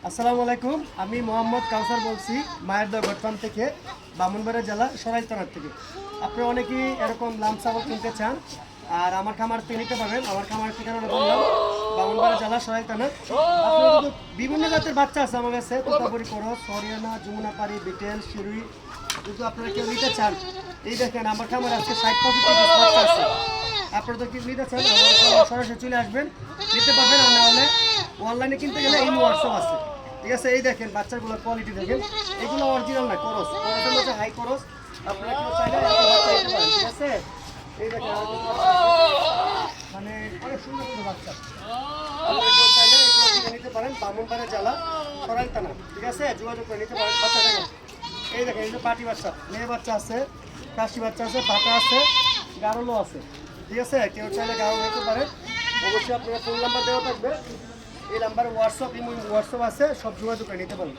আসসালামু আলাইকুম। আমি মোহাম্মদ কাউসার বলছি মায়ের দর গঠফান থেকে, ব্রাহ্মণবাড়িয়া জেলা সরাইল থানার থেকে। আপনারা অনেকেই এরকম লাম ছাগল কিনতে চান, আর আমার খামার থেকে নিতে পারবেন। আমার খামার ঠিকানা বললাম ব্রাহ্মণবাড়িয়া জেলা সরাইল থানা। আপনার কিন্তু বিভিন্ন জাতের বাচ্চা আছে আমার কাছে, তোতাপুরি করস, হরিয়ানা, যমুনাপাড়ি, বিটেল, শিরুই। যদি আপনারা কেউ নিতে চান, এই দেখেন আমার খামার আজকে 60-65 বাচ্চা আছে। আপনারা তো কি নিতে চান, আমার সরাসরি চলে আসবেন, নিতে পারবেন। আর না হলে অনলাইনে কিনতে গেলে এই হোয়াটসঅ্যাপ আছে, ঠিক আছে। এই দেখেন বাচ্চাগুলোর কোয়ালিটি দেখেন, এগুলো অরিজিনাল না, করস করসের মধ্যে হাই করস। আপনারা কেউ চাইলে একটা বাচ্চা নিতে পারেন, ঠিক আছে। এই দেখেন মানে অনেক সুন্দর সুন্দর বাচ্চা, আপনারা কেউ চাইলে এগুলো কিনে নিতে পারেন। ব্রাহ্মণবাড়িয়া জেলা সরাইল থানা, ঠিক আছে। যোগাযোগ করে নিতে পারেন। বাচ্চা দেখেন, এই দেখেন এই যে পাটি বাচ্চা, মেয়ে বাচ্চা আছে, কাশি বাচ্চা আছে, পাটা আছে, গারলও আছে, ঠিক আছে। কেউ চাইলে গারল নিতে পারেন। অবশ্যই আপনারা ফোন নাম্বার দেওয়া থাকবে, এই নাম্বারে হোয়াটসঅ্যাপ আছে, সব যোগাযোগ করে নিতে পারেন।